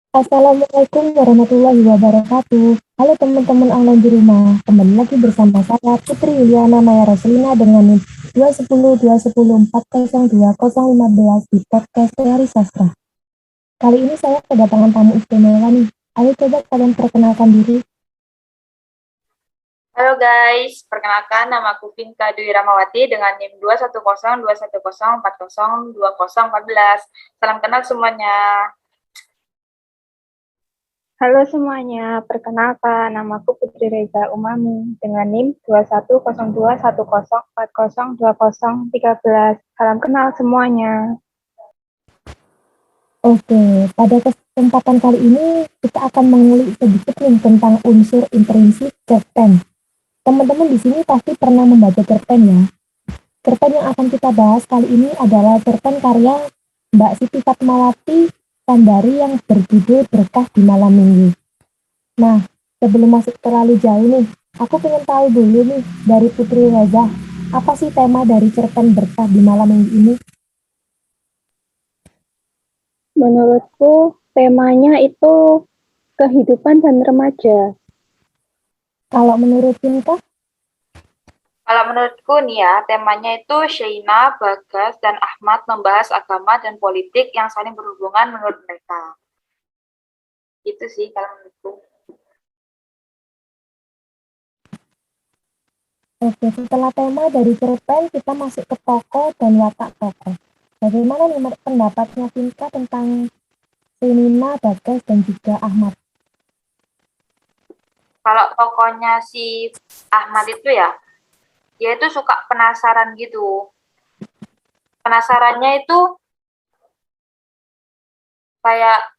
Assalamualaikum warahmatullahi wabarakatuh. Halo teman-teman online di rumah. Kembali lagi bersama saya Putri Yuliana Maya Roslina dengan NIM 210 210 402 015 di podcast Teori Sastra. Kali ini saya kedatangan tamu istimewa nih. Ayo coba kalian perkenalkan diri. Halo guys, perkenalkan nama aku Vinka Dwi Ramawati dengan NIM 210 210 402 014. Salam kenal semuanya. Halo semuanya, perkenalkan namaku Putri Reza Umami dengan NIM 21021040402013. Salam kenal semuanya. Oke, pada kesempatan kali ini kita akan mengulik sedikit nih tentang unsur intrinsik cerpen. Teman-teman di sini pasti pernah membaca cerpen ya. Cerpen yang akan kita bahas kali ini adalah cerpen karya Mbak Siti Fatmawati Sandari yang berjudul Berkah di Malam Minggu. Nah, sebelum masuk terlalu jauh nih, aku pengen tahu dulu nih dari Putri Reza, apa sih tema dari cerpen Berkah di Malam Minggu ini? Menurutku temanya itu kehidupan dan remaja. Kalau menurut Cinta, Kalau menurutku nih ya, temanya itu Sheina, Bagas, dan Ahmad membahas agama dan politik yang saling berhubungan menurut mereka. Itu sih kalau menurutku. oke, setelah tema dari cerpen, kita masuk ke tokoh dan watak tokoh. Bagaimana nih pendapatnya Cinta tentang Senina, Bagas, dan juga Ahmad? Kalau tokohnya si Ahmad itu ya, dia itu suka penasaran gitu. Penasarannya itu kayak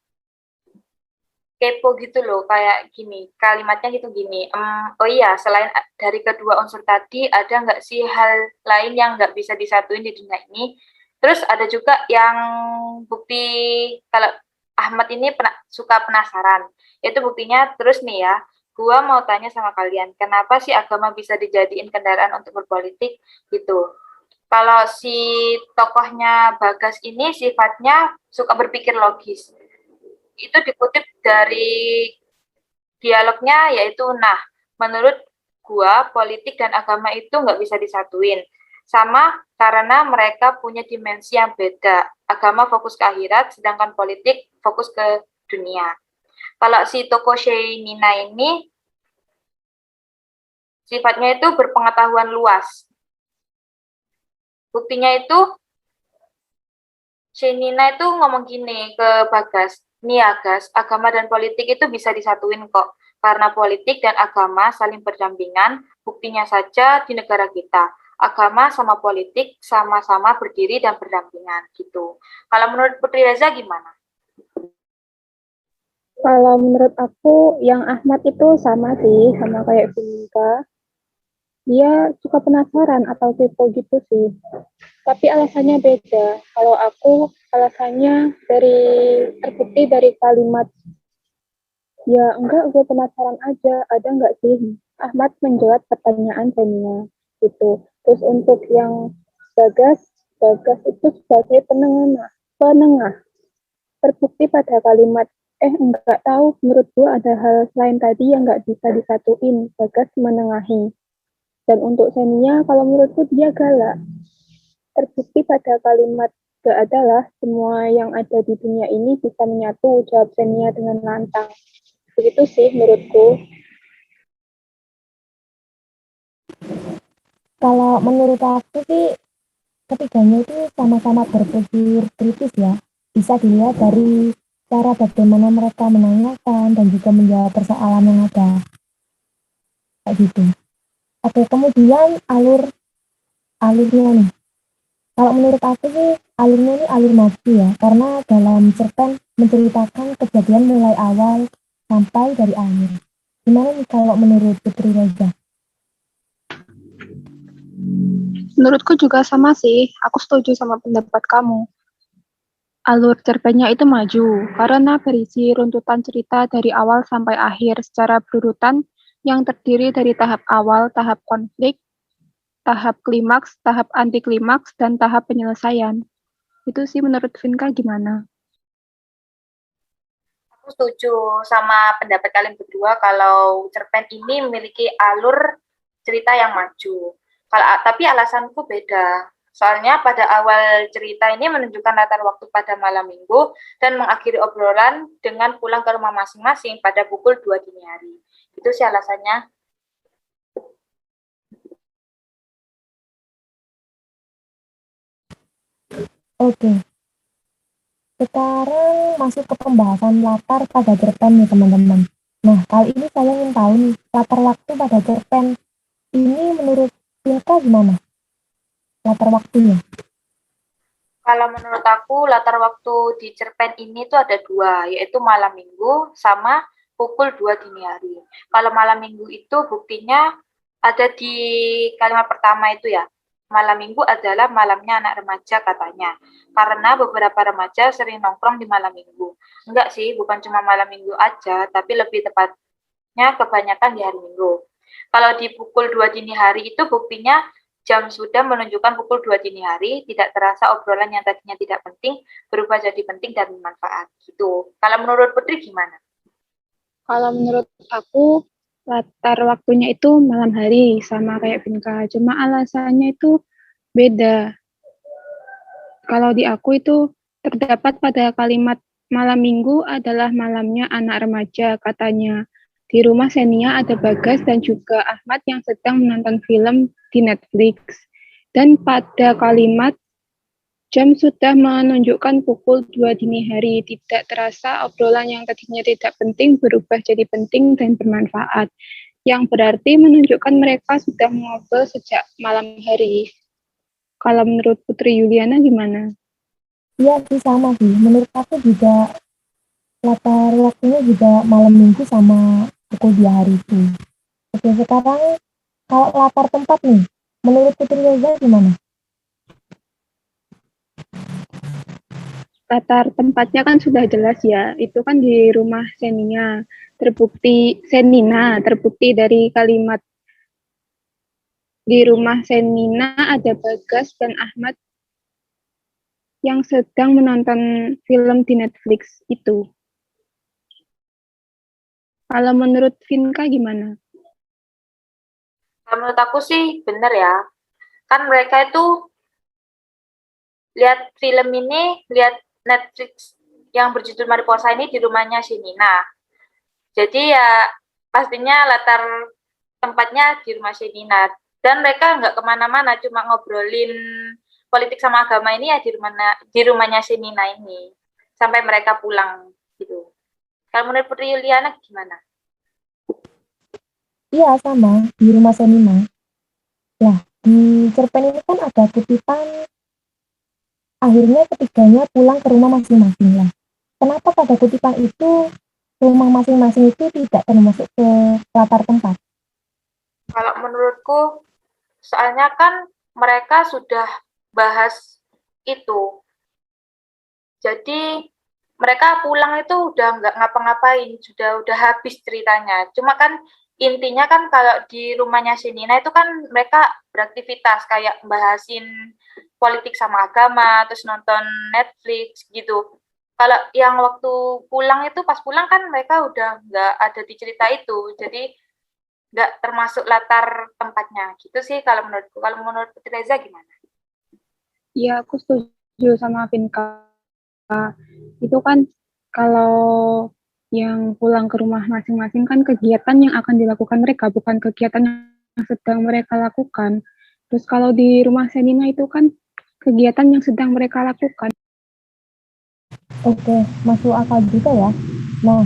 kepo gitu loh, kayak gini, kalimatnya gitu gini, oh iya, selain dari kedua unsur tadi, ada nggak sih hal lain yang nggak bisa disatuin di dunia ini? Terus ada juga yang bukti, kalau Ahmad ini suka penasaran, itu buktinya. Terus nih ya, gua mau tanya sama kalian, kenapa sih agama bisa dijadiin kendaraan untuk berpolitik gitu? Kalau si tokohnya Bagas ini sifatnya suka berpikir logis, itu dikutip dari dialognya, yaitu, nah, menurut gua politik dan agama itu nggak bisa disatuin. Sama karena mereka punya dimensi yang beda. Agama fokus ke akhirat, sedangkan politik fokus ke dunia. Kalau si Toko Nina ini sifatnya itu berpengetahuan luas. Buktinya itu Nina itu ngomong gini ke Bagas, nih ya Gas, agama dan politik itu bisa disatuin kok. Karena politik dan agama saling berdampingan, buktinya saja di negara kita. Agama sama politik sama-sama berdiri dan berdampingan gitu. Kalau menurut Putri Reza gimana? Kalau menurut aku yang Ahmad itu sama sih, sama kayak Vinka. Dia suka penasaran atau kepo gitu sih. Tapi alasannya beda. Kalau aku alasannya terbukti dari kalimat, ya enggak, gue penasaran aja, ada enggak sih? Ahmad menjawab pertanyaan Dania gitu. Terus untuk yang Bagas, Bagas itu sebagai penengah. Terbukti pada kalimat, enggak tahu, menurut gue ada hal lain tadi yang enggak bisa disatuin. Bagas menengahi. Dan untuk Xenia, kalau menurutku dia galak. Terbukti pada kalimat gak adalah semua yang ada di dunia ini bisa menyatu, jawab Xenia dengan lantang. Begitu sih menurutku. Kalau menurut aku sih ketiganya itu sama-sama berpikir kritis ya. Bisa dilihat dari cara bagaimana mereka menanyakan dan juga menjawab persoalan yang ada. Kayak gitu. Oke, kemudian alurnya nih. Kalau menurut aku sih alurnya ini alur maju ya. Karena dalam cerpen menceritakan kejadian mulai awal sampai dari akhir. Gimana nih kalau menurut Putri Reza? Menurutku juga sama sih, aku setuju sama pendapat kamu. Alur cerpennya itu maju, karena berisi runtutan cerita dari awal sampai akhir secara berurutan yang terdiri dari tahap awal, tahap konflik, tahap klimaks, tahap anti klimaks, dan tahap penyelesaian. Itu sih menurut Vinka gimana? Aku aku setuju sama pendapat kalian berdua kalau cerpen ini memiliki alur cerita yang maju. Tapi alasanku beda. Soalnya pada awal cerita ini menunjukkan latar waktu pada malam minggu dan mengakhiri obrolan dengan pulang ke rumah masing-masing pada pukul 2 dini hari. Itu sih alasannya. Oke, sekarang masuk ke pembahasan latar pada cerpen nih teman-teman. Nah, kali ini saya ingin tahu nih, latar waktu pada cerpen ini menurut Silka gimana? Latar waktunya. Kalau menurut aku, latar waktu di cerpen ini tuh ada dua, yaitu malam minggu sama pukul 2 dini hari. Kalau malam minggu itu buktinya ada di kalimat pertama itu ya. Malam minggu adalah malamnya anak remaja katanya. Karena beberapa remaja sering nongkrong di malam minggu. Enggak sih, bukan cuma malam minggu aja, tapi lebih tepatnya kebanyakan di hari minggu. Kalau di pukul 2 dini hari itu buktinya jam sudah menunjukkan pukul 2 dini hari, tidak terasa obrolan yang tadinya tidak penting, berubah jadi penting dan bermanfaat. Gitu. Kalau menurut Putri gimana? Kalau menurut aku, latar waktunya itu malam hari, sama kayak Vinka. Cuma alasannya itu beda. Kalau di aku itu terdapat pada kalimat malam minggu adalah malamnya anak remaja, katanya. Di rumah Xenia ada Bagas dan juga Ahmad yang sedang menonton film di Netflix. Dan pada kalimat jam sudah menunjukkan pukul 2 dini hari. Tidak terasa obrolan yang tadinya tidak penting berubah jadi penting dan bermanfaat. Yang berarti menunjukkan mereka sudah ngobrol sejak malam hari. Kalau menurut Putri Yuliana gimana? Iya sih sama sih, menurut aku juga latar waktunya juga malam minggu sama pukul 2 hari itu. Oke, sekarang kalau latar tempat nih, menurut Putri Reza gimana? Latar tempatnya kan sudah jelas ya, itu kan di rumah Senina. Terbukti dari kalimat di rumah Senina ada Bagas dan Ahmad yang sedang menonton film di Netflix itu. Kalau menurut Vinka gimana? Menurut aku sih benar ya. Kan mereka itu lihat film ini, lihat Netflix yang berjudul Mariposa ini di rumahnya si Nina. Jadi ya pastinya latar tempatnya di rumah si Nina. Dan mereka nggak kemana-mana, cuma ngobrolin politik sama agama ini ya di rumahnya si Nina ini. Sampai mereka pulang gitu. Kalau menurut Putri Yuliana gimana? Iya sama, di rumah Senina. Lah, di cerpen ini kan ada kutipan akhirnya ketiganya pulang ke rumah masing-masing lah. Kenapa pada kutipan itu rumah masing-masing itu tidak termasuk ke latar tempat? Kalau menurutku, soalnya kan mereka sudah bahas itu. Jadi mereka pulang itu udah nggak ngapa-ngapain, udah habis ceritanya. Cuma kan intinya kan kalau di rumahnya si Nina itu kan mereka beraktivitas kayak bahasin politik sama agama, terus nonton Netflix gitu. Kalau yang waktu pulang itu pas pulang kan mereka udah nggak ada di cerita itu, jadi nggak termasuk latar tempatnya gitu sih kalau menurutku. Kalau menurut Putri Reza gimana? Ya, aku setuju sama Vinka. Itu kan kalau yang pulang ke rumah masing-masing kan kegiatan yang akan dilakukan mereka, bukan kegiatan yang sedang mereka lakukan. Terus kalau di rumah Senina itu kan kegiatan yang sedang mereka lakukan. Oke, masuk akal juga ya. Nah,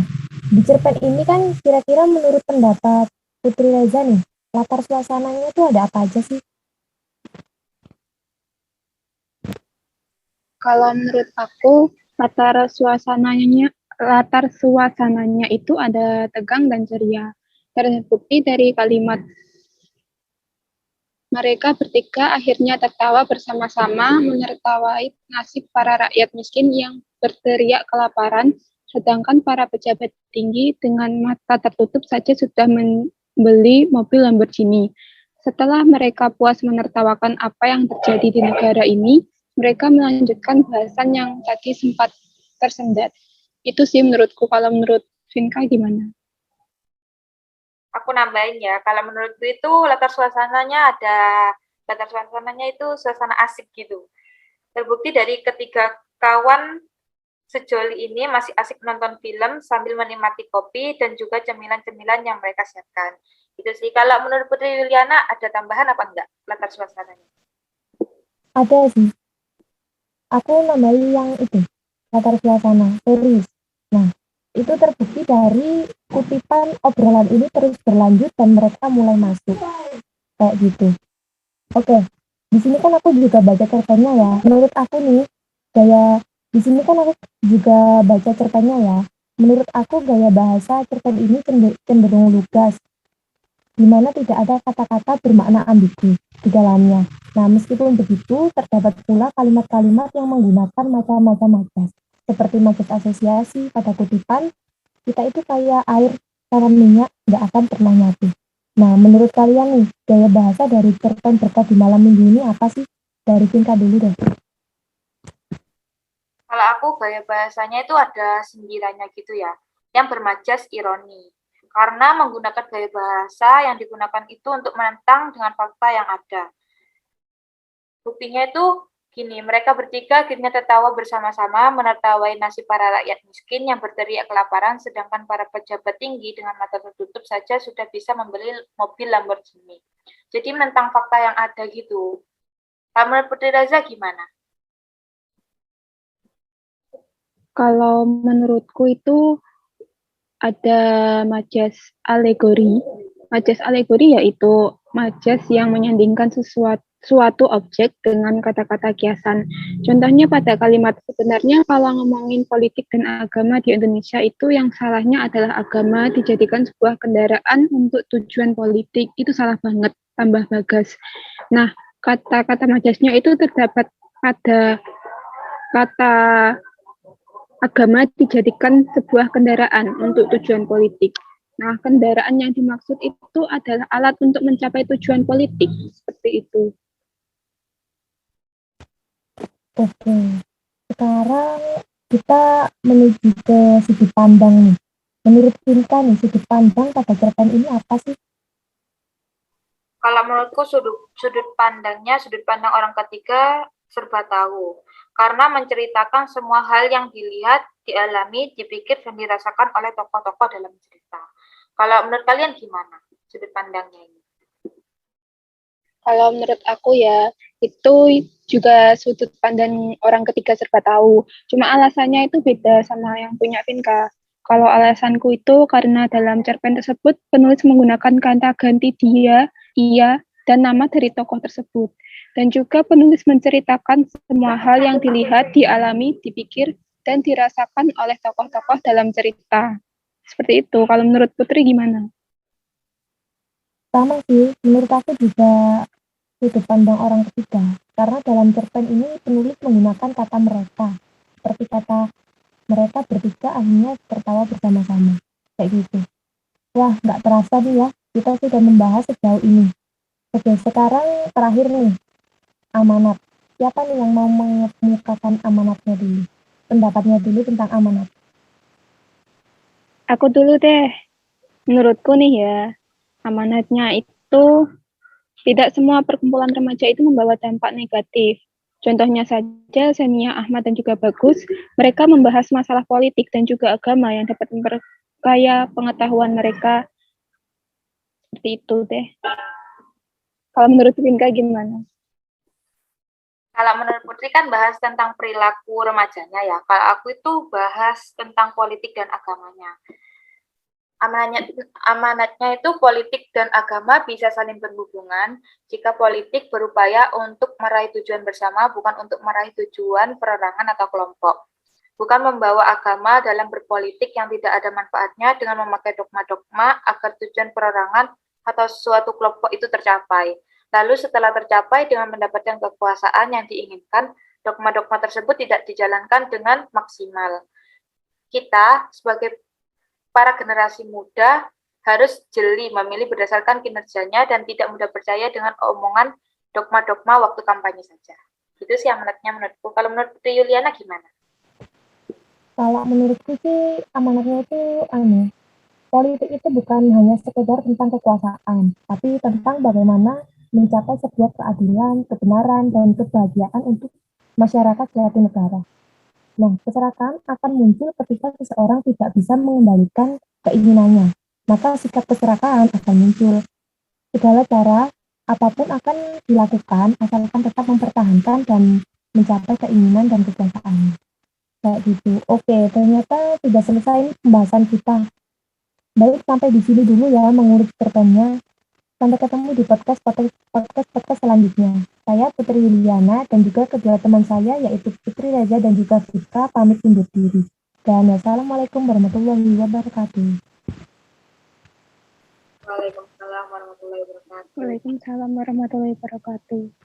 di cerpen ini kan kira-kira menurut pendapat Putri Reza nih, latar suasananya itu ada apa aja sih? Kalau menurut aku, latar suasananya itu ada tegang dan ceria. Terbukti dari kalimat mereka bertiga akhirnya tertawa bersama-sama menertawai nasib para rakyat miskin yang berteriak kelaparan, sedangkan para pejabat tinggi dengan mata tertutup saja sudah membeli mobil Lamborghini. Setelah mereka puas menertawakan apa yang terjadi di negara ini, mereka melanjutkan bahasan yang tadi sempat tersendat. Itu sih menurutku. Kalau menurut Vinka gimana? Aku nambahin ya, kalau menurutku itu latar suasananya itu suasana asik gitu. Terbukti dari ketiga kawan sejoli ini masih asik nonton film sambil menikmati kopi dan juga cemilan-cemilan yang mereka siapkan. Itu sih. Kalau menurut Putri Liliana ada tambahan apa enggak latar suasananya? Ada sih, aku nambahin yang itu, latar suasana, series. Nah, itu terbukti dari kutipan obrolan ini terus berlanjut dan mereka mulai masuk. Kayak gitu. Oke, di sini kan aku juga baca cerpennya ya. Menurut aku nih, gaya di sini kan aku juga baca cerpennya ya. Menurut aku gaya bahasa cerpen ini cenderung lugas, di mana tidak ada kata-kata bermakna ambigu di dalamnya. Nah, meskipun begitu, terdapat pula kalimat-kalimat yang menggunakan macam-macam majas, seperti majas asosiasi pada kutipan, kita itu kayak air sama minyak, nggak akan pernah nyatu. Nah, menurut kalian nih, gaya bahasa dari cerpen Berkat di Malam Minggu ini apa sih? Dari tingkat dulu deh. Kalau aku gaya bahasanya itu ada sindirannya gitu ya, yang bermajas ironi. Karena menggunakan gaya bahasa yang digunakan itu untuk menentang dengan fakta yang ada. Buktinya itu gini, mereka bertiga akhirnya tertawa bersama-sama menertawai nasib para rakyat miskin yang berteriak kelaparan, sedangkan para pejabat tinggi dengan mata tertutup saja sudah bisa membeli mobil Lamborghini. Jadi menentang fakta yang ada gitu. Kalau menurut Putri Raza gimana? Kalau menurutku itu ada majas alegori. Majas alegori yaitu majas yang menyandingkan suatu objek dengan kata-kata kiasan. Contohnya pada kalimat sebenarnya kalau ngomongin politik dan agama di Indonesia itu yang salahnya adalah agama dijadikan sebuah kendaraan untuk tujuan politik. Itu salah banget, tambah Bagas. Nah, kata-kata majasnya itu terdapat pada kata agama dijadikan sebuah kendaraan untuk tujuan politik. Nah, kendaraan yang dimaksud itu adalah alat untuk mencapai tujuan politik, seperti itu. Oke, sekarang kita menuju ke sudut pandang nih. Menurut Cinta nih, sudut pandang pada cerpen ini apa sih? Kalau menurutku sudut pandang orang ketiga serba tahu. Karena menceritakan semua hal yang dilihat, dialami, dipikir, dan dirasakan oleh tokoh-tokoh dalam cerita. Kalau menurut kalian gimana sudut pandangnya ini? Kalau menurut aku ya, itu juga sudut pandang orang ketiga serba tahu. Cuma alasannya itu beda sama yang punya Vinka. Kalau alasanku itu karena dalam cerpen tersebut penulis menggunakan kata ganti dia, ia, dan nama dari tokoh tersebut. Dan juga penulis menceritakan semua hal yang dilihat, dialami, dipikir, dan dirasakan oleh tokoh-tokoh dalam cerita. Seperti itu. Kalau menurut Putri gimana? Sama sih, menurut aku juga sudut pandang orang ketiga. Karena dalam cerpen ini penulis menggunakan kata mereka. Seperti kata mereka bertiga akhirnya tertawa bersama-sama. Kayak gitu. Wah, nggak terasa nih ya, kita sudah membahas sejauh ini. Oke, sekarang terakhir nih, amanat. Siapa nih yang mau mengemukakan amanatnya dulu? Pendapatnya dulu tentang amanat. Aku dulu deh. Menurutku nih ya, amanatnya itu tidak semua perkumpulan remaja itu membawa dampak negatif. Contohnya saja Senia, Ahmad, dan juga Bagus, mereka membahas masalah politik dan juga agama yang dapat memperkaya pengetahuan mereka. Seperti itu deh. Kalau menurut Vinka gimana? Kalau menurut Putri kan bahas tentang perilaku remajanya ya. Kalau aku itu bahas tentang politik dan agamanya. Amanatnya itu politik dan agama bisa saling berhubungan jika politik berupaya untuk meraih tujuan bersama, bukan untuk meraih tujuan perorangan atau kelompok. Bukan membawa agama dalam berpolitik yang tidak ada manfaatnya dengan memakai dogma-dogma agar tujuan perorangan atau suatu kelompok itu tercapai. Lalu setelah tercapai dengan mendapatkan kekuasaan yang diinginkan, dogma-dogma tersebut tidak dijalankan dengan maksimal. Kita sebagai para generasi muda harus jeli memilih berdasarkan kinerjanya dan tidak mudah percaya dengan omongan dogma-dogma waktu kampanye saja. Itu sih amanatnya menurutku. Kalau menurut Putri Yuliana gimana? Kalau menurutku sih amanatnya itu politik itu bukan hanya sekedar tentang kekuasaan, tapi tentang bagaimana mencapai sebuah keadilan, kebenaran, dan kebahagiaan untuk masyarakat suatu negara. Nah, keserakahan akan muncul ketika seseorang tidak bisa mengendalikan keinginannya. Maka sikap keserakahan akan muncul. Segala cara apapun akan dilakukan asalkan tetap mempertahankan dan mencapai keinginan dan kekuasaan. Kayak gitu. Oke, ternyata sudah selesai nih pembahasan kita. Baik, sampai di sini dulu ya mengurus cerpennya. Sampai ketemu di podcast selanjutnya. Saya Putri Yuliana dan juga kedua teman saya yaitu Putri Reza dan juga Fika pamit undur diri. Dan wassalamualaikum warahmatullahi wabarakatuh. Waalaikumsalam warahmatullahi wabarakatuh. Waalaikumsalam warahmatullahi wabarakatuh.